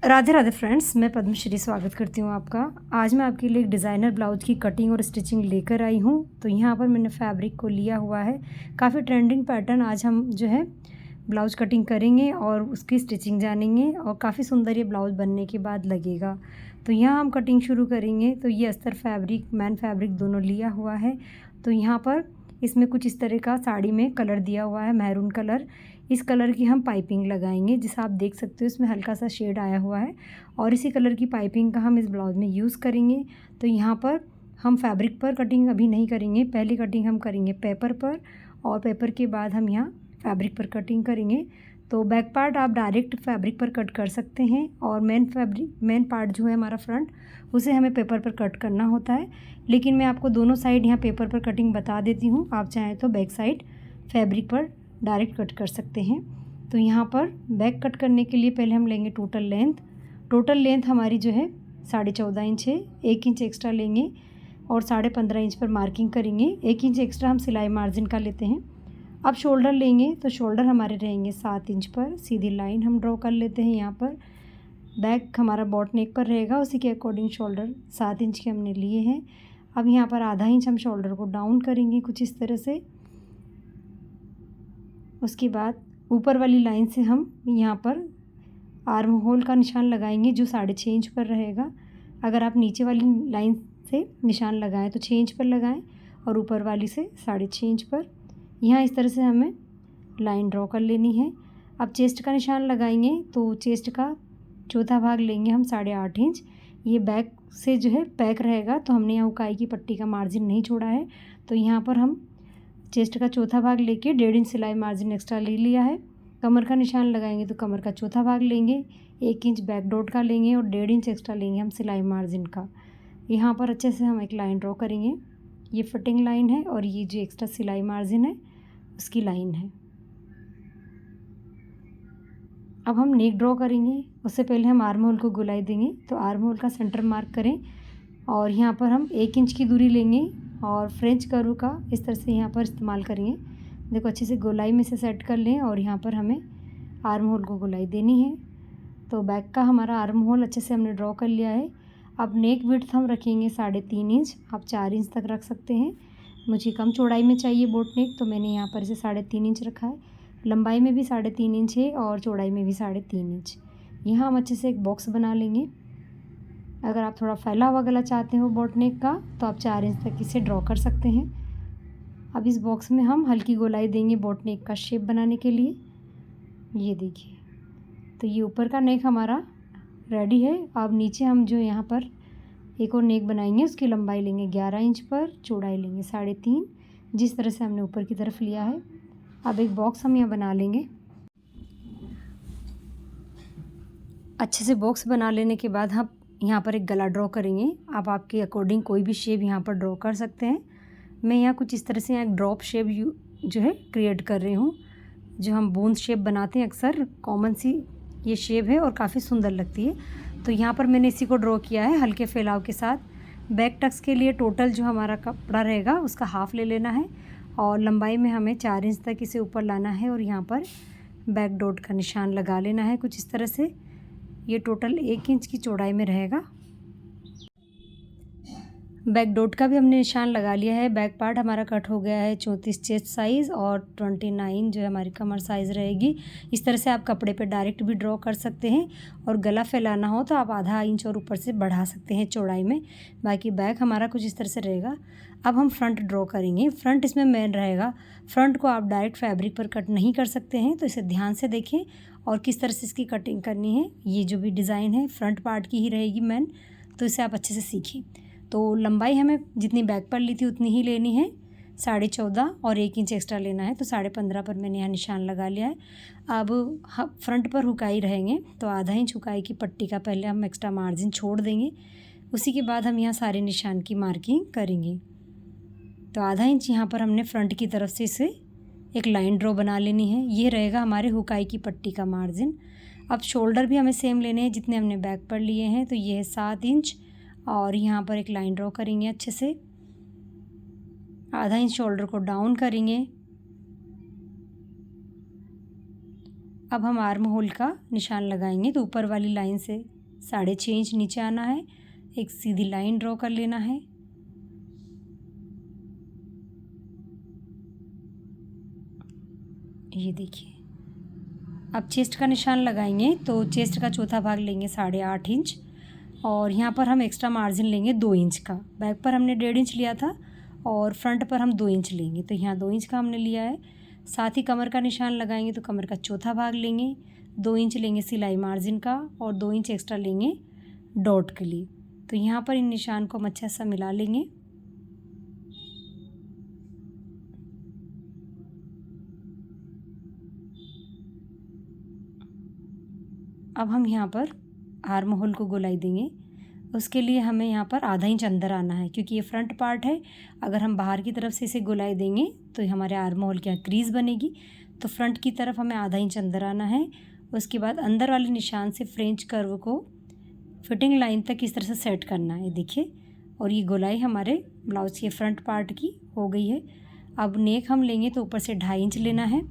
Radhe Radhe friends, मैं पद्मश्री स्वागत करती हूँ आपका। आज मैं आपके लिए एक डिज़ाइनर ब्लाउज की कटिंग और स्टिचिंग लेकर आई हूँ। तो यहाँ पर मैंने फैब्रिक को लिया हुआ है, काफ़ी ट्रेंडिंग पैटर्न। आज हम जो है ब्लाउज कटिंग करेंगे और उसकी स्टिचिंग जानेंगे और काफ़ी सुंदर ये ब्लाउज बनने के बाद लगेगा। तो यहाँ हम कटिंग शुरू करेंगे। तो ये अस्तर फैब्रिक, मैन फैब्रिक दोनों लिया हुआ है। तो यहाँ पर इसमें कुछ इस तरह का साड़ी में कलर दिया हुआ है, मैरून कलर। इस कलर की हम पाइपिंग लगाएंगे, जिसे आप देख सकते हो इसमें हल्का सा शेड आया हुआ है और इसी कलर की पाइपिंग का हम इस ब्लाउज में यूज़ करेंगे। तो यहाँ पर हम फैब्रिक पर कटिंग अभी नहीं करेंगे, पहली कटिंग हम करेंगे पेपर पर और पेपर के बाद हम यहाँ फैब्रिक पर कटिंग करेंगे। तो बैक पार्ट आप डायरेक्ट फैब्रिक पर कट कर सकते हैं और मेन पार्ट जो है हमारा फ्रंट, उसे हमें पेपर पर कट करना होता है। लेकिन मैं आपको दोनों साइड यहाँ पेपर पर कटिंग बता देती हूँ, आप चाहें तो बैक साइड फैब्रिक पर डायरेक्ट कट कर सकते हैं। तो यहाँ पर बैक कट करने के लिए पहले हम लेंगे टोटल लेंथ हमारी जो है 14.5 इंच है। 1 इंच एक्स्ट्रा लेंगे और 15.5 इंच पर मार्किंग करेंगे। 1 इंच एक्स्ट्रा हम सिलाई मार्जिन का लेते हैं। अब शोल्डर लेंगे तो शोल्डर हमारे रहेंगे 7 इंच पर। सीधी लाइन हम ड्रॉ कर लेते हैं। यहाँ पर बैक हमारा बॉट नेक पर रहेगा, उसी के अकॉर्डिंग शोल्डर 7 इंच के हमने लिए हैं। अब यहाँ पर आधा इंच हम शोल्डर को डाउन करेंगे कुछ इस तरह से। उसके बाद ऊपर वाली लाइन से हम यहाँ पर आर्म होल का निशान लगाएंगे जो 6.5 इंच पर रहेगा। अगर आप नीचे वाली लाइन से निशान लगाएं तो 6 इंच पर लगाएं और ऊपर वाली से 6.5 इंच पर। यहाँ इस तरह से हमें लाइन ड्रॉ कर लेनी है। अब चेस्ट का निशान लगाएंगे तो चेस्ट का चौथा भाग लेंगे हम 8.5 इंच। ये बैक से जो है पैक रहेगा, तो हमने यहाँ उकाई की पट्टी का मार्जिन नहीं छोड़ा है। तो यहाँ पर हम चेस्ट का चौथा भाग लेके 1.5 इंच सिलाई मार्जिन एक्स्ट्रा ले लिया है। कमर का निशान लगाएंगे तो कमर का चौथा भाग लेंगे, 1 इंच बैक डॉट का लेंगे और 1.5 इंच एक्स्ट्रा लेंगे हम सिलाई मार्जिन का। यहाँ पर अच्छे से हम एक लाइन ड्रॉ करेंगे। ये फिटिंग लाइन है और ये जो एक्स्ट्रा सिलाई मार्जिन है उसकी लाइन है। अब हम नेक ड्रॉ करेंगे, उससे पहले हम आर्म होल को गोलाई देंगे। तो आर्म होल का सेंटर मार्क करें और यहाँ पर हम 1 इंच की दूरी लेंगे और फ्रेंच कर्व का इस तरह से यहाँ पर इस्तेमाल करेंगे। देखो अच्छे से गोलाई में से सेट कर लें और यहाँ पर हमें आर्म होल को गोलाई देनी है। तो बैक का हमारा आर्म होल अच्छे से हमने ड्रॉ कर लिया है। अब नेक विड्थ हम रखेंगे 3.5 इंच, आप 4 इंच तक रख सकते हैं। मुझे कम चौड़ाई में चाहिए बोट नेक, तो मैंने यहाँ पर इसे 3.5 इंच रखा है। लंबाई में भी 3.5 इंच है और चौड़ाई में भी 3.5 इंच। यहाँ हम अच्छे से एक बॉक्स बना लेंगे। अगर आप थोड़ा फैला हुआ गला चाहते हो बोट नेक का तो आप 4 इंच तक इसे ड्रॉ कर सकते हैं। अब इस बॉक्स में हम हल्की गोलाई देंगे बोट नेक का शेप बनाने के लिए। ये देखिए, तो ये ऊपर का नेक हमारा रेडी है। अब नीचे हम जो यहाँ पर एक और नेक बनाएंगे, उसकी लंबाई लेंगे 11 इंच पर, चौड़ाई लेंगे 3.5, जिस तरह से हमने ऊपर की तरफ लिया है। अब एक बॉक्स हम यहाँ बना लेंगे। अच्छे से बॉक्स बना लेने के बाद हम यहाँ पर एक गला ड्रॉ करेंगे। आप आपके अकॉर्डिंग कोई भी शेप यहाँ पर ड्रॉ कर सकते हैं। मैं यहाँ कुछ इस तरह से यहाँ एक ड्रॉप शेप जो है क्रिएट कर रही हूँ। जो हम बूंद शेप बनाते हैं अक्सर, कॉमन सी ये शेप है और काफ़ी सुंदर लगती है। तो यहाँ पर मैंने इसी को ड्रॉ किया है हल्के फैलाव के साथ। बैक टक्स के लिए टोटल जो हमारा कपड़ा रहेगा उसका हाफ ले लेना है और लंबाई में हमें 4 इंच तक इसे ऊपर लाना है और यहाँ पर बैक डॉट का निशान लगा लेना है कुछ इस तरह से। ये टोटल 1 इंच की चौड़ाई में रहेगा। बैक डॉट का भी हमने निशान लगा लिया है। बैक पार्ट हमारा कट हो गया है 34 चेस्ट साइज़ और 29 जो है हमारी कमर साइज़ रहेगी। इस तरह से आप कपड़े पे डायरेक्ट भी ड्रॉ कर सकते हैं और गला फैलाना हो तो आप आधा इंच और ऊपर से बढ़ा सकते हैं चौड़ाई में। बाकी बैक हमारा कुछ इस तरह से रहेगा। अब हम फ्रंट ड्रॉ करेंगे। फ्रंट इसमें मेन रहेगा। फ्रंट को आप डायरेक्ट फैब्रिक पर कट नहीं कर सकते हैं, तो इसे ध्यान से देखें और किस तरह से इसकी कटिंग करनी है। ये जो भी डिज़ाइन है फ्रंट पार्ट की ही रहेगी मेन, तो इसे आप अच्छे से सीखें। तो लंबाई हमें जितनी बैक पर ली थी उतनी ही लेनी है, 14.5 और 1 इंच एक्स्ट्रा लेना है। तो 15.5 पर मैंने यहाँ निशान लगा लिया है। अब फ्रंट पर हुकाई रहेंगे, तो आधा इंच हुकाई की पट्टी का पहले हम एक्स्ट्रा मार्जिन छोड़ देंगे। उसी के बाद हम यहाँ सारे निशान की मार्किंग करेंगे। तो आधा इंच यहाँ पर हमने फ्रंट की तरफ से इसे एक लाइन ड्रॉ बना लेनी है। ये रहेगा हमारे हुकाई की पट्टी का मार्जिन। अब शोल्डर भी हमें सेम लेने हैं जितने हमने बैक पर लिए हैं। तो ये है 7 इंच और यहाँ पर एक लाइन ड्रॉ करेंगे अच्छे से। आधा इंच शोल्डर को डाउन करेंगे अब हम आर्म होल का निशान लगाएंगे। तो ऊपर वाली लाइन से 6.5 इंच नीचे आना है, एक सीधी लाइन ड्रॉ कर लेना है। ये देखिए, अब चेस्ट का निशान लगाएंगे। तो चेस्ट का चौथा भाग लेंगे 8.5 इंच और यहाँ पर हम एक्स्ट्रा मार्जिन लेंगे 2 इंच का। बैक पर हमने 1.5 इंच लिया था और फ्रंट पर हम 2 इंच लेंगे, तो यहाँ 2 इंच का हमने लिया है। साथ ही कमर का निशान लगाएंगे। तो कमर का चौथा भाग लेंगे, 2 इंच लेंगे सिलाई मार्जिन का और 2 इंच एक्स्ट्रा लेंगे डॉट के लिए। तो यहाँ पर इन निशान को हम अच्छा सा मिला लेंगे। अब हम यहाँ पर आर्म होल को गोलाई देंगे। उसके लिए हमें यहाँ पर आधा इंच अंदर आना है, क्योंकि ये फ्रंट पार्ट है। अगर हम बाहर की तरफ से इसे गोलाई देंगे तो हमारे आर्म होल के यहाँ क्रीज बनेगी। तो फ्रंट की तरफ हमें आधा इंच अंदर आना है। उसके बाद अंदर वाले निशान से फ्रेंच कर्व को फिटिंग लाइन तक इस तरह से सेट करना है, देखिए। और ये गोलाई हमारे ब्लाउज के फ्रंट पार्ट की हो गई है। अब नेक हम लेंगे तो ऊपर से 2.5 इंच लेना है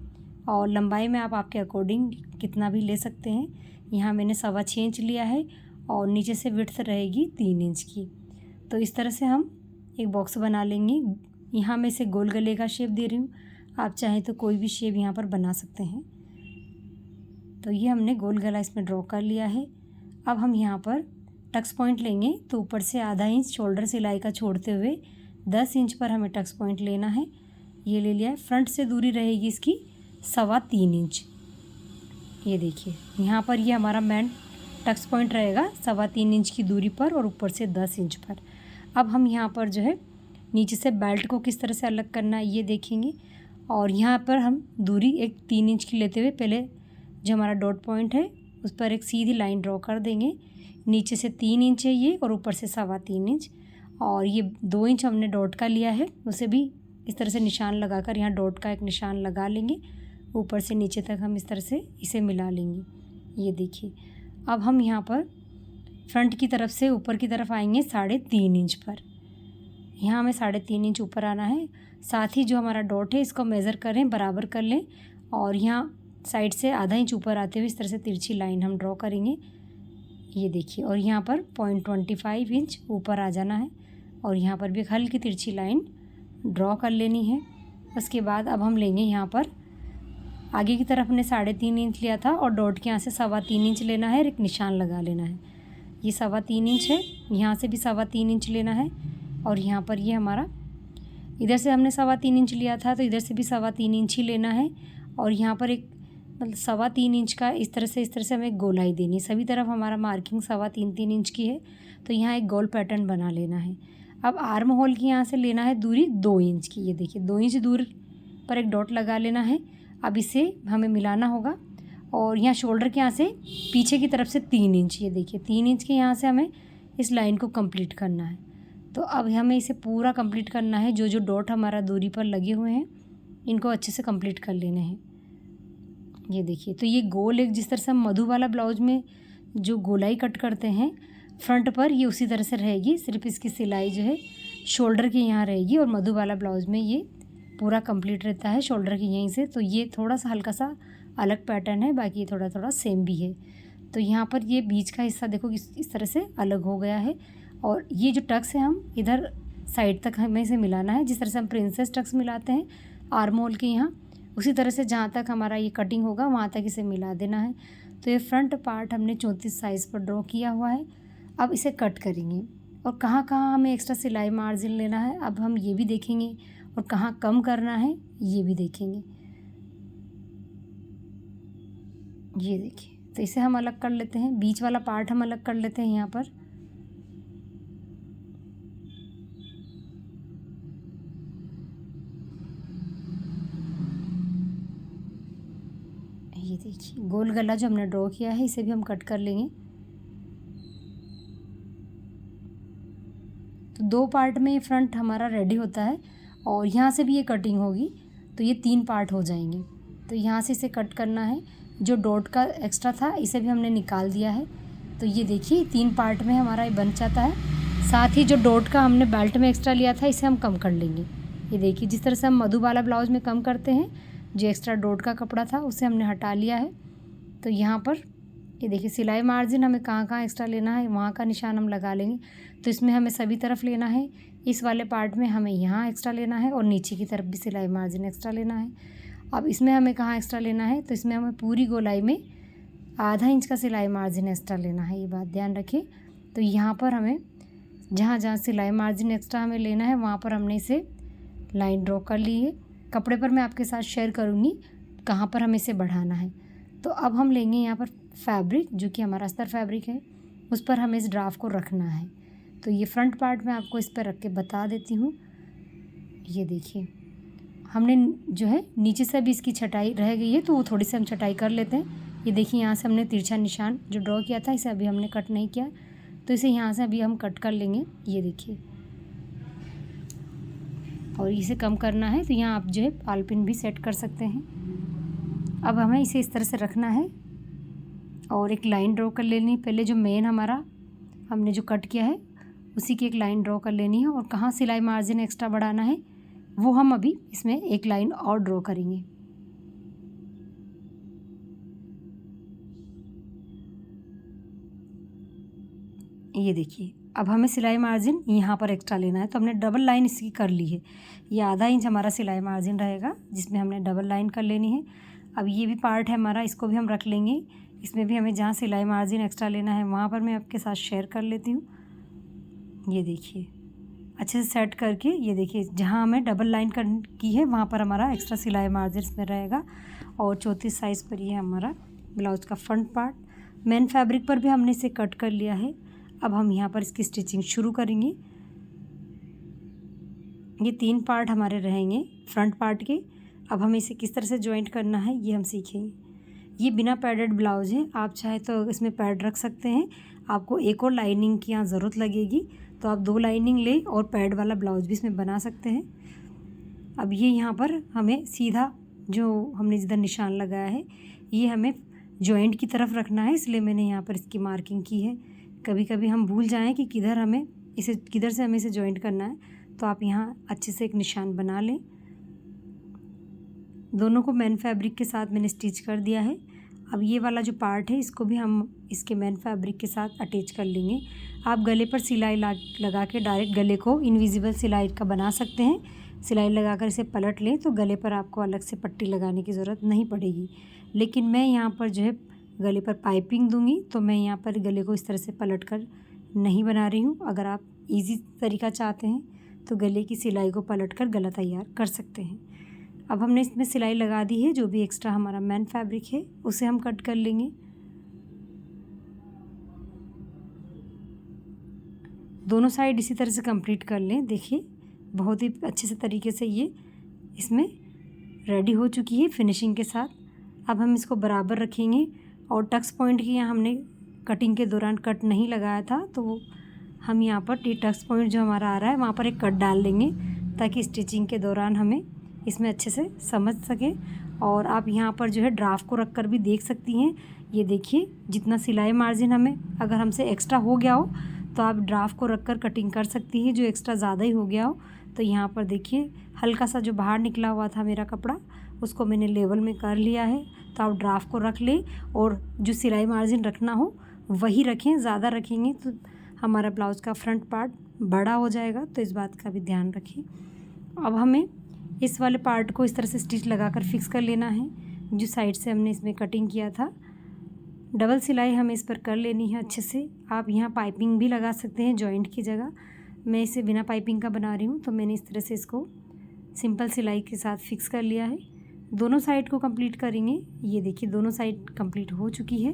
और लंबाई में आप आपके अकॉर्डिंग कितना भी ले सकते हैं। यहाँ मैंने 6.25 इंच लिया है और नीचे से विड्थ रहेगी 3 इंच की। तो इस तरह से हम एक बॉक्स बना लेंगे। यहाँ मैं इसे गोल गले का शेप दे रही हूँ, आप चाहें तो कोई भी शेप यहाँ पर बना सकते हैं। तो ये हमने गोल गला इसमें ड्रॉ कर लिया है। अब हम यहाँ पर टक्स पॉइंट लेंगे। तो ऊपर से आधा इंच शोल्डर सिलाई का छोड़ते हुए 10 इंच पर हमें टक्स पॉइंट लेना है। ये ले लिया है। फ्रंट से दूरी रहेगी इसकी 3.25 इंच। ये देखिए, यहाँ पर ये हमारा मेन टक्स पॉइंट रहेगा 3.25 इंच की दूरी पर और ऊपर से 10 इंच पर। अब हम यहाँ पर जो है नीचे से बेल्ट को किस तरह से अलग करना है ये देखेंगे। और यहाँ पर हम दूरी एक 3 इंच की लेते हुए पहले जो हमारा डॉट पॉइंट है उस पर एक सीधी लाइन ड्रॉ कर देंगे। नीचे से 3 इंच है ये और ऊपर से 3.25 इंच। और ये 2 इंच हमने डॉट का लिया है, उसे भी इस तरह से निशान लगाकर यहाँ डॉट का एक निशान लगा लेंगे। ऊपर से नीचे तक हम इस तरह से इसे मिला लेंगे। ये देखिए, अब हम यहाँ पर फ्रंट की तरफ से ऊपर की तरफ आएंगे 3.5 इंच पर। यहाँ हमें 3.5 इंच ऊपर आना है। साथ ही जो हमारा डॉट है इसको मेज़र करें, बराबर कर लें और यहाँ साइड से आधा इंच ऊपर आते हुए इस तरह से तिरछी लाइन हम ड्रॉ करेंगे। ये देखिए, और यहाँ पर 0.25 इंच ऊपर आ जाना है और यहाँ पर भी एक हल्की तिरछी लाइन ड्रॉ कर लेनी है। उसके बाद अब हम लेंगे यहाँ पर आगे की तरफ हमने 3.5 इंच लिया था और डॉट के यहाँ से 3.25 इंच लेना है और एक निशान लगा लेना है। ये 3.25 इंच है, यहाँ से भी 3.25 इंच लेना है और यहाँ पर ये हमारा इधर से हमने 3.25 इंच लिया था तो इधर से भी 3.25 इंच ही लेना है। और यहाँ पर एक मतलब 3.25 इंच का इस तरह से हमें गोलाई देनी। सभी तरफ हमारा मार्किंग 3.25 इंच की है, तो यहाँ एक गोल पैटर्न बना लेना है। अब आर्म होल की यहाँ से लेना है दूरी 2 इंच की। ये देखिए, 2 इंच दूर पर एक डॉट लगा लेना है। अब इसे हमें मिलाना होगा और यहाँ शोल्डर के यहाँ से पीछे की तरफ से 3 इंच, ये देखिए 3 इंच के यहाँ से हमें इस लाइन को कंप्लीट करना है। तो अब हमें इसे पूरा कंप्लीट करना है। जो जो डॉट हमारा दूरी पर लगे हुए हैं इनको अच्छे से कंप्लीट कर लेने हैं। ये देखिए, तो ये गोल एक जिस तरह से हम मधु वाला ब्लाउज में जो गोलाई कट करते हैं फ्रंट पर, ये उसी तरह से रहेगी। सिर्फ इसकी सिलाई जो है शोल्डर के यहाँ रहेगी और मधु वाला ब्लाउज में ये पूरा कंप्लीट रहता है शोल्डर के यहीं से। तो ये थोड़ा सा हल्का सा अलग पैटर्न है, बाकी ये थोड़ा थोड़ा सेम भी है। तो यहाँ पर ये बीच का हिस्सा देखो इस तरह से अलग हो गया है। और ये जो टक्स है हम इधर साइड तक हमें इसे मिलाना है, जिस तरह से हम प्रिंसेस टक्स मिलाते हैं आर्म होल के यहाँ, उसी तरह से जहाँ तक हमारा ये कटिंग होगा वहाँ तक इसे मिला देना है। तो ये फ्रंट पार्ट हमने 34 साइज़ पर ड्रॉ किया हुआ है। अब इसे कट करेंगे और कहाँ कहाँ हमें एक्स्ट्रा सिलाई मार्जिन लेना है अब हम ये भी देखेंगे और कहाँ कम करना है ये भी देखेंगे। ये देखिए, तो इसे हम अलग कर लेते हैं। बीच वाला पार्ट हम अलग कर लेते हैं यहाँ पर। ये देखिए, गोल गला जो हमने ड्रॉ किया है इसे भी हम कट कर लेंगे। तो 2 पार्ट में फ्रंट हमारा रेडी होता है और यहाँ से भी ये कटिंग होगी, तो ये 3 पार्ट हो जाएंगे। तो यहाँ से इसे कट करना है। जो डॉट का एक्स्ट्रा था इसे भी हमने निकाल दिया है। तो ये देखिए 3 पार्ट में हमारा ये बन जाता है। साथ ही जो डॉट का हमने बेल्ट में एक्स्ट्रा लिया था इसे हम कम कर लेंगे। ये देखिए, जिस तरह से हम मधु वाला ब्लाउज में कम करते हैं, जो एक्स्ट्रा डॉट का कपड़ा था उसे हमने हटा लिया है तो यहाँ पर ये देखिए सिलाई मार्जिन हमें कहाँ कहाँ एक्स्ट्रा लेना है वहाँ का निशान हम लगा लेंगे। तो इसमें हमें सभी तरफ लेना है, इस वाले पार्ट में हमें यहाँ एक्स्ट्रा लेना है और नीचे की तरफ भी सिलाई मार्जिन एक्स्ट्रा लेना है। अब इसमें हमें कहाँ एक्स्ट्रा लेना है, तो इसमें हमें पूरी गोलाई में आधा इंच का सिलाई मार्जिन एक्स्ट्रा लेना है, ये बात ध्यान रखिए। तो यहाँ पर हमें जहाँ जहाँ सिलाई मार्जिन एक्स्ट्रा हमें लेना है वहाँ पर हमने इसे लाइन ड्रॉ कर ली है। कपड़े पर मैं आपके साथ शेयर करूँगी कहाँ पर हमें इसे बढ़ाना है। तो अब हम लेंगे यहाँ पर फैब्रिक, जो कि हमारा अस्तर फैब्रिक है, उस पर हमें इस ड्राफ्ट को रखना है। तो ये फ्रंट पार्ट मैं आपको इस पर रख के बता देती हूँ। ये देखिए हमने जो है नीचे से भी इसकी छटाई रह गई है, तो वो थोड़ी सी हम छटाई कर लेते हैं। ये देखिए यहाँ से हमने तिरछा निशान जो ड्रॉ किया था इसे अभी हमने कट नहीं किया, तो इसे यहाँ से अभी हम कट कर लेंगे। ये देखिए, और इसे कम करना है तो यहाँ आप जो है पाल पिन भी सेट कर सकते हैं। अब हमें इसे इस तरह से रखना है और एक लाइन ड्रॉ कर लेनी। पहले जो मेन हमारा हमने जो कट किया है उसी की एक लाइन ड्रॉ कर लेनी है, और कहाँ सिलाई मार्जिन एक्स्ट्रा बढ़ाना है वो हम अभी इसमें एक लाइन और ड्रॉ करेंगे। ये देखिए अब हमें सिलाई मार्जिन यहाँ पर एक्स्ट्रा लेना है, तो हमने डबल लाइन इसकी कर ली है। ये आधा इंच हमारा सिलाई मार्जिन रहेगा जिसमें हमने डबल लाइन कर लेनी है। अब ये भी पार्ट है हमारा, इसको भी हम रख लेंगे। इसमें भी हमें जहाँ सिलाई मार्जिन एक्स्ट्रा लेना है वहाँ पर मैं आपके साथ शेयर कर लेती हूँ। ये देखिए अच्छे से सेट करके, ये देखिए जहाँ हमें डबल लाइन की है वहाँ पर हमारा एक्स्ट्रा सिलाई मार्जिन इसमें रहेगा। और 34 साइज़ पर ये हमारा ब्लाउज का फ्रंट पार्ट, मेन फैब्रिक पर भी हमने इसे कट कर लिया है। अब हम यहाँ पर इसकी स्टिचिंग शुरू करेंगे। ये 3 पार्ट हमारे रहेंगे फ्रंट पार्ट के। अब हमें इसे किस तरह से जॉइंट करना है ये हम सीखेंगे। ये बिना पैडेड ब्लाउज है, आप चाहे तो इसमें पैड रख सकते हैं। आपको एक और लाइनिंग की यहाँ ज़रूरत लगेगी, तो आप 2 लाइनिंग ले और पैड वाला ब्लाउज भी इसमें बना सकते हैं। अब ये यहाँ पर हमें सीधा जो हमने जिधर निशान लगाया है ये हमें जॉइंट की तरफ रखना है, इसलिए मैंने यहाँ पर इसकी मार्किंग की है। कभी कभी हम भूल जाएं कि किधर से हमें इसे जॉइंट करना है, तो आप यहाँ अच्छे से एक निशान बना लें। दोनों को मेन फैब्रिक के साथ मैंने स्टिच कर दिया है। अब ये वाला जो पार्ट है इसको भी हम इसके मेन फैब्रिक के साथ अटैच कर लेंगे। आप गले पर सिलाई लगा के डायरेक्ट गले को इनविजिबल सिलाई का बना सकते हैं। सिलाई लगाकर इसे पलट लें तो गले पर आपको अलग से पट्टी लगाने की ज़रूरत नहीं पड़ेगी। लेकिन मैं यहाँ पर जो है गले पर पाइपिंग दूंगी, तो मैं यहाँ पर गले को इस तरह से पलट कर नहीं बना रही हूँ। अगर आप इजी तरीका चाहते हैं तो गले की सिलाई को पलट कर गला तैयार कर सकते हैं। अब हमने इसमें सिलाई लगा दी है, जो भी एक्स्ट्रा हमारा मेन फैब्रिक है उसे हम कट कर लेंगे। दोनों साइड इसी तरह से कंप्लीट कर लें। देखिए बहुत ही अच्छे से तरीके से ये इसमें रेडी हो चुकी है फिनिशिंग के साथ। अब हम इसको बराबर रखेंगे, और टक्स पॉइंट की यहाँ हमने कटिंग के दौरान कट नहीं लगाया था, तो हम यहाँ पर टक्स पॉइंट जो हमारा आ रहा है वहाँ पर एक कट डाल लेंगे, ताकि स्टिचिंग के दौरान हमें इसमें अच्छे से समझ सके। और आप यहाँ पर जो है ड्राफ्ट को रख कर भी देख सकती हैं। ये देखिए जितना सिलाई मार्जिन हमें अगर हमसे एक्स्ट्रा हो गया हो तो आप ड्राफ्ट को रख कर कटिंग कर सकती हैं। जो एक्स्ट्रा ज़्यादा ही हो गया हो तो यहाँ पर देखिए हल्का सा जो बाहर निकला हुआ था मेरा कपड़ा, उसको मैंने लेवल में कर लिया है। तो आप ड्राफ्ट को रख लें, और जो सिलाई मार्जिन रखना हो वही रखें। ज़्यादा रखेंगे तो हमारा ब्लाउज़ का फ्रंट पार्ट बड़ा हो जाएगा, तो इस बात का भी ध्यान रखें। अब हमें इस वाले पार्ट को इस तरह से स्टिच लगाकर फिक्स कर लेना है। जो साइड से हमने इसमें कटिंग किया था, डबल सिलाई हमें इस पर कर लेनी है अच्छे से। आप यहाँ पाइपिंग भी लगा सकते हैं जॉइंट की जगह। मैं इसे बिना पाइपिंग का बना रही हूँ, तो मैंने इस तरह से इसको सिंपल सिलाई के साथ फिक्स कर लिया है। दोनों साइड को कंप्लीट करेंगे। ये देखिए दोनों साइड कंप्लीट हो चुकी है।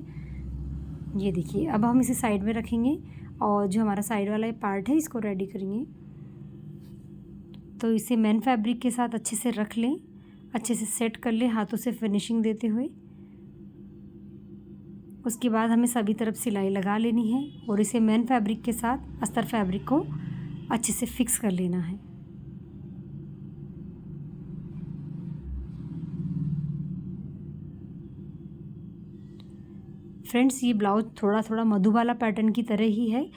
ये देखिए अब हम इसे साइड में रखेंगे, और जो हमारा साइड वाला पार्ट है इसको रेडी करेंगे। तो इसे मेन फैब्रिक के साथ अच्छे से रख लें, अच्छे से सेट कर लें हाथों से फिनिशिंग देते हुए। उसके बाद हमें सभी तरफ सिलाई लगा लेनी है, और इसे मेन फैब्रिक के साथ अस्तर फैब्रिक को अच्छे से फिक्स कर लेना है। फ्रेंड्स ये ब्लाउज थोड़ा थोड़ा मधुबाला पैटर्न की तरह ही है।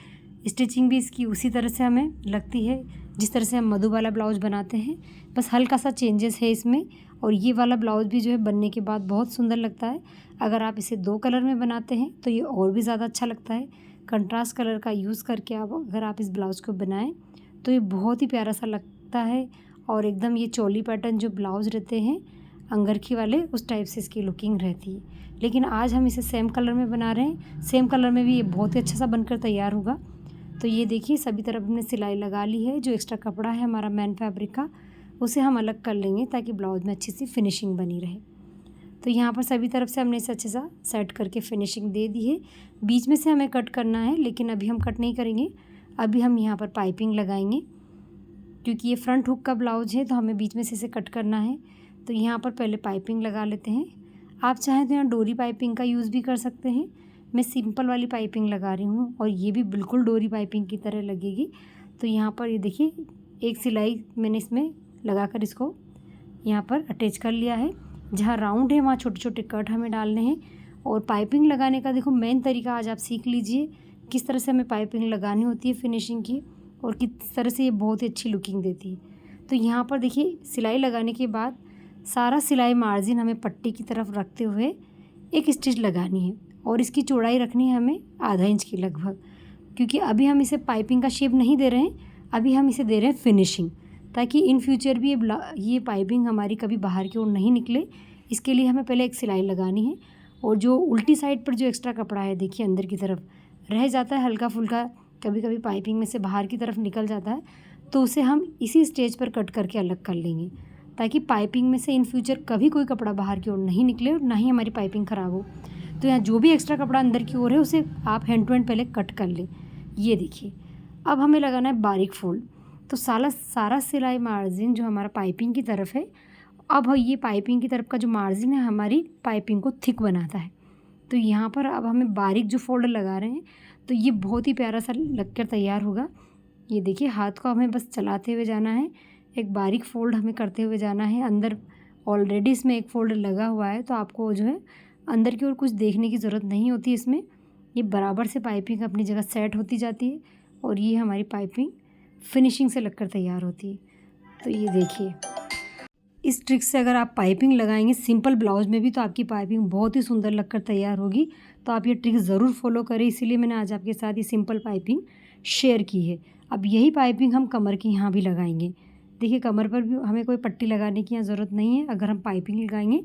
स्टिचिंग भी इसकी उसी तरह से हमें लगती है जिस तरह से हम मधु वाला ब्लाउज़ बनाते हैं, बस हल्का सा चेंजेस है इसमें। और ये वाला ब्लाउज़ भी जो है बनने के बाद बहुत सुंदर लगता है। अगर आप इसे 2 कलर में बनाते हैं तो ये और भी ज़्यादा अच्छा लगता है। कंट्रास्ट कलर का यूज़ करके अगर आप इस ब्लाउज़ को बनाएं तो ये बहुत ही प्यारा सा लगता है। और एकदम ये चोली पैटर्न जो ब्लाउज़ रहते हैं अंगरखी वाले, उस टाइप से इसकी लुकिंग रहती है। लेकिन आज हम इसे सेम कलर में बना रहे हैं। सेम कलर में भी ये बहुत ही अच्छा सा बनकर तैयार होगा। तो ये देखिए सभी तरफ हमने सिलाई लगा ली है। जो एक्स्ट्रा कपड़ा है हमारा मैन फैब्रिक का, उसे हम अलग कर लेंगे ताकि ब्लाउज़ में अच्छी सी फिनिशिंग बनी रहे। तो यहाँ पर सभी तरफ से हमने इसे अच्छे सा सेट करके फिनिशिंग दे दी है। बीच में से हमें कट करना है, लेकिन अभी हम कट नहीं करेंगे। अभी हम यहाँ पर पाइपिंग लगाएंगे, क्योंकि ये फ्रंट हुक का ब्लाउज है तो हमें बीच में से इसे कट करना है। तो यहाँ पर पहले पाइपिंग लगा लेते हैं। आप चाहें तो यहाँ डोरी पाइपिंग का यूज़ भी कर सकते हैं। मैं सिंपल वाली पाइपिंग लगा रही हूँ और ये भी बिल्कुल डोरी पाइपिंग की तरह लगेगी। तो यहाँ पर ये देखिए एक सिलाई मैंने इसमें लगाकर इसको यहाँ पर अटैच कर लिया है। जहाँ राउंड है वहाँ छोटे छोटे कट हमें डालने हैं। और पाइपिंग लगाने का देखो मेन तरीका आज आप सीख लीजिए, किस तरह से हमें पाइपिंग लगानी होती है फिनिशिंग की, और किस तरह से ये बहुत ही अच्छी लुकिंग देती है। तो यहाँ पर देखिए सिलाई लगाने के बाद सारा सिलाई मार्जिन हमें पट्टी की तरफ रखते हुए एक स्टिच लगानी है। और इसकी चौड़ाई रखनी है हमें आधा इंच की लगभग, क्योंकि अभी हम इसे पाइपिंग का शेप नहीं दे रहे हैं, अभी हम इसे दे रहे हैं फिनिशिंग, ताकि इन फ्यूचर भी ये पाइपिंग हमारी कभी बाहर की ओर नहीं निकले। इसके लिए हमें पहले एक सिलाई लगानी है। और जो उल्टी साइड पर जो एक्स्ट्रा कपड़ा है देखिए अंदर की तरफ रह जाता है, हल्का फुल्का कभी कभी पाइपिंग में से बाहर की तरफ निकल जाता है, तो उसे हम इसी स्टेज पर कट करके अलग कर लेंगे, ताकि पाइपिंग में से इन फ्यूचर कभी कोई कपड़ा बाहर की ओर नहीं निकले और ना ही हमारी पाइपिंग ख़राब हो। तो यहाँ जो भी एक्स्ट्रा कपड़ा अंदर की ओर है उसे आप हैंड टू हैंड पहले कट कर लें। ये देखिए अब हमें लगाना है बारीक फोल्ड। तो सारा सिलाई मार्जिन जो हमारा पाइपिंग की तरफ है, अब ये पाइपिंग की तरफ का जो मार्जिन है हमारी पाइपिंग को थिक बनाता है। तो यहाँ पर अब हमें बारीक जो फोल्ड लगा रहे हैं, तो ये बहुत ही प्यारा सा लग कर तैयार होगा। ये देखिए हाथ को हमें बस चलाते हुए जाना है, एक बारीक फोल्ड हमें करते हुए जाना है। अंदर ऑलरेडी इसमें एक फोल्ड लगा हुआ है, तो आपको जो है अंदर की ओर कुछ देखने की ज़रूरत नहीं होती। इसमें ये बराबर से पाइपिंग अपनी जगह सेट होती जाती है और ये हमारी पाइपिंग फिनिशिंग से लगकर तैयार होती है। तो ये देखिए इस ट्रिक से अगर आप पाइपिंग लगाएंगे सिंपल ब्लाउज़ में भी, तो आपकी पाइपिंग बहुत ही सुंदर लगकर तैयार होगी। तो आप ये ट्रिक ज़रूर फॉलो करें, इसीलिए मैंने आज आपके साथ ये सिंपल पाइपिंग शेयर की है। अब यही पाइपिंग हम कमर की यहाँ भी लगाएंगे। देखिए कमर पर भी हमें कोई पट्टी लगाने की यहाँ ज़रूरत नहीं है। अगर हम पाइपिंग लगाएंगे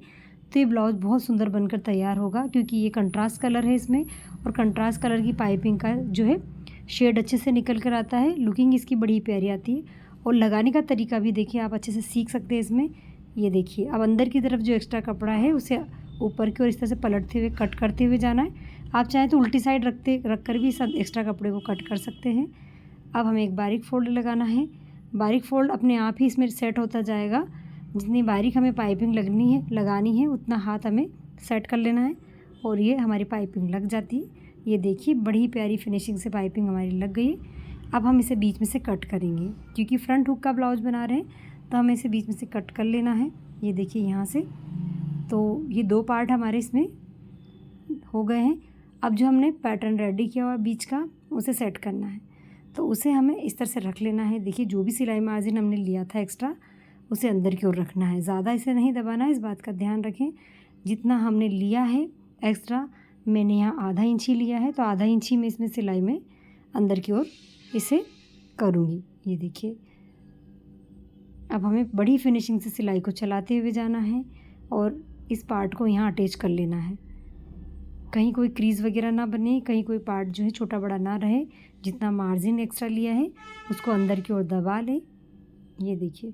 तो ये ब्लाउज़ बहुत सुंदर बनकर तैयार होगा, क्योंकि ये कंट्रास्ट कलर है इसमें, और कंट्रास्ट कलर की पाइपिंग का जो है शेड अच्छे से निकल कर आता है। लुकिंग इसकी बड़ी प्यारी आती है। और लगाने का तरीका भी देखिए आप अच्छे से सीख सकते हैं इसमें। ये देखिए अब अंदर की तरफ जो एक्स्ट्रा कपड़ा है उसे ऊपर की ओर इस तरह से पलटते हुए कट करते हुए जाना है। आप चाहें तो उल्टी साइड रख कर भी सब एक्स्ट्रा कपड़े को कट कर सकते हैं। अब हमें एक बारीक फोल्ड लगाना है। बारीक फोल्ड अपने आप ही इसमें सेट होता जाएगा। जितनी बारीक हमें पाइपिंग लगानी है उतना हाथ हमें सेट कर लेना है, और ये हमारी पाइपिंग लग जाती है। ये देखिए बड़ी प्यारी फिनिशिंग से पाइपिंग हमारी लग गई है। अब हम इसे बीच में से कट करेंगे, क्योंकि फ्रंट हुक का ब्लाउज बना रहे हैं तो हमें इसे बीच में से कट कर लेना है। ये देखिए यहाँ से, तो ये 2 पार्ट हमारे इसमें हो गए हैं। अब जो हमने पैटर्न रेडी किया हुआ बीच का उसे सेट करना है, तो उसे हमें इस तरह से रख लेना है। देखिए जो भी सिलाई मार्जिन हमने लिया था एक्स्ट्रा, उसे अंदर की ओर रखना है, ज़्यादा इसे नहीं दबाना है, इस बात का ध्यान रखें। जितना हमने लिया है एक्स्ट्रा, मैंने यहाँ आधा इंच ही लिया है, तो आधा इंच ही मैं इसमें सिलाई में अंदर की ओर इसे करूँगी। ये देखिए अब हमें बड़ी फिनिशिंग से सिलाई को चलाते हुए जाना है और इस पार्ट को यहाँ अटैच कर लेना है। कहीं कोई क्रीज़ वगैरह ना बने, कहीं कोई पार्ट जो है छोटा बड़ा ना रहे। जितना मार्जिन एक्स्ट्रा लिया है उसको अंदर की ओर दबा लें। ये देखिए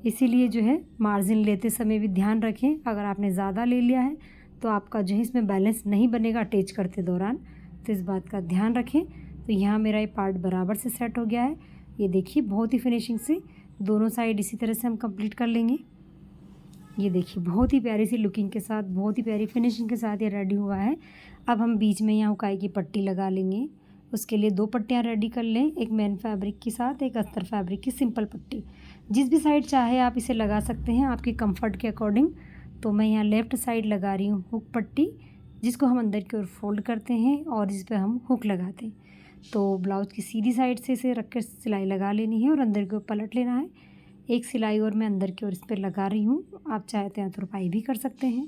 इसीलिए जो है मार्जिन लेते समय भी ध्यान रखें, अगर आपने ज़्यादा ले लिया है तो आपका जो है इसमें बैलेंस नहीं बनेगा अटैच करते दौरान, तो इस बात का ध्यान रखें। तो यहाँ मेरा ये पार्ट बराबर से सेट हो गया है। ये देखिए बहुत ही फिनिशिंग से दोनों साइड इसी तरह से हम कंप्लीट कर लेंगे। ये देखिए बहुत ही प्यारी सी लुकिंग के साथ, बहुत ही प्यारी फिनिशिंग के साथ ये रेडी हुआ है। अब हम बीच में यहाँ हुकाई की पट्टी लगा लेंगे। उसके लिए 2 पट्टियाँ रेडी कर लें, एक मैन फैब्रिक के साथ एक अस्तर फैब्रिक की सिंपल पट्टी। जिस भी साइड चाहे आप इसे लगा सकते हैं आपके कंफर्ट के अकॉर्डिंग। तो मैं यहाँ लेफ़्ट साइड लगा रही हूँ हुक पट्टी, जिसको हम अंदर की ओर फोल्ड करते हैं और जिस पर हम हुक लगाते हैं। तो ब्लाउज़ की सीधी साइड से इसे रख कर सिलाई लगा लेनी है और अंदर की ओर पलट लेना है। एक सिलाई और मैं अंदर की ओर इस पर लगा रही हूँ, आप चाहते हैं तो रुपाई भी कर सकते हैं।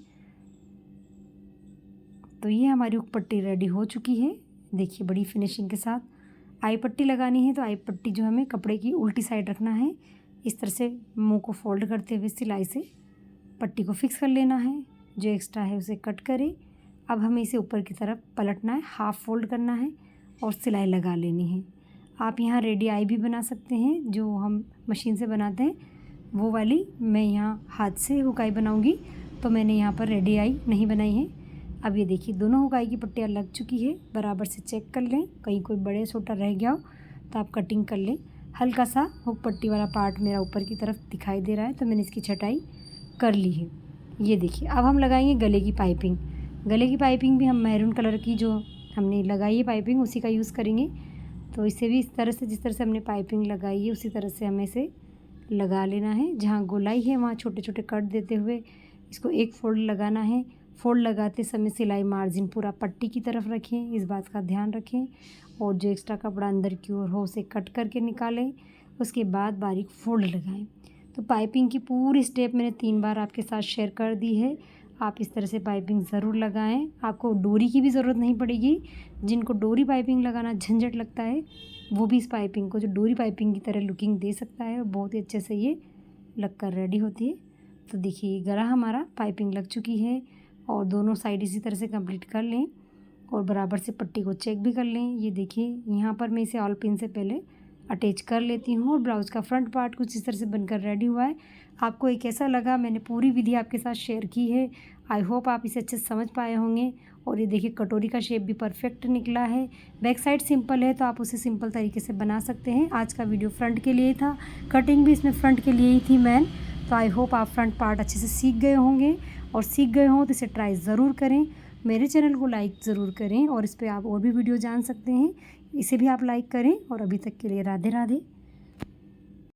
तो ये हमारी हुक पट्टी रेडी हो चुकी है। देखिए बड़ी फिनिशिंग के साथ। आई पट्टी लगानी है तो आई पट्टी जो हमें कपड़े की उल्टी साइड रखना है। इस तरह से मुंह को फोल्ड करते हुए सिलाई से पट्टी को फिक्स कर लेना है। जो एक्स्ट्रा है उसे कट करें। अब हमें इसे ऊपर की तरफ पलटना है, हाफ़ फोल्ड करना है और सिलाई लगा लेनी है। आप यहाँ रेडी आई भी बना सकते हैं, जो हम मशीन से बनाते हैं वो वाली। मैं यहाँ हाथ से हुकाई बनाऊँगी तो मैंने यहाँ पर रेडी आई नहीं बनाई है। अब ये देखिए दोनों हुकाई की पट्टियाँ लग चुकी है। बराबर से चेक कर लें, कहीं कोई बड़े छोटा रह गया हो तो आप कटिंग कर लें। हल्का सा हुक पट्टी वाला पार्ट मेरा ऊपर की तरफ दिखाई दे रहा है तो मैंने इसकी छटाई कर ली है। ये देखिए अब हम लगाएंगे गले की पाइपिंग। गले की पाइपिंग भी हम मैरून कलर की जो हमने लगाई है पाइपिंग उसी का यूज़ करेंगे। तो इसे भी इस तरह से, जिस तरह से हमने पाइपिंग लगाई है उसी तरह से हमें इसे लगा लेना है। जहाँ गोलाई है वहाँ छोटे छोटे कट देते हुए इसको एक फोल्ड लगाना है। फोल्ड लगाते समय सिलाई मार्जिन पूरा पट्टी की तरफ रखें, इस बात का ध्यान रखें। और जो एक्स्ट्रा कपड़ा अंदर की ओर हो उसे कट करके निकालें। उसके बाद बारीक फोल्ड लगाएं। तो पाइपिंग की पूरी स्टेप मैंने 3 बार आपके साथ शेयर कर दी है। आप इस तरह से पाइपिंग ज़रूर लगाएं। आपको डोरी की भी ज़रूरत नहीं पड़ेगी। जिनको डोरी पाइपिंग लगाना झंझट लगता है वो भी इस पाइपिंग को जो डोरी पाइपिंग की तरह लुकिंग दे सकता है। बहुत ही अच्छे से ये लग कर रेडी होती है। तो देखिए गला हमारा पाइपिंग लग चुकी है और दोनों साइड इसी तरह से कंप्लीट कर लें और बराबर से पट्टी को चेक भी कर लें। ये देखिए यहाँ पर मैं इसे ऑल पिन से पहले अटैच कर लेती हूँ और ब्लाउज़ का फ्रंट पार्ट कुछ इस तरह से बनकर रेडी हुआ है। आपको ये कैसा लगा, मैंने पूरी विधि आपके साथ शेयर की है। आई होप आप इसे अच्छे से समझ पाए होंगे। और ये देखिए कटोरी का शेप भी परफेक्ट निकला है। बैक साइड सिंपल है तो आप उसे सिंपल तरीके से बना सकते हैं। आज का वीडियो फ्रंट के लिए था, कटिंग भी इसमें फ्रंट के लिए ही थी मैन। तो आई होप आप फ्रंट पार्ट अच्छे से सीख गए होंगे और सीख गए हों तो इसे ट्राई ज़रूर करें। मेरे चैनल को लाइक ज़रूर करें और इस पर आप और भी वीडियो जान सकते हैं। इसे भी आप लाइक करें और अभी तक के लिए राधे राधे।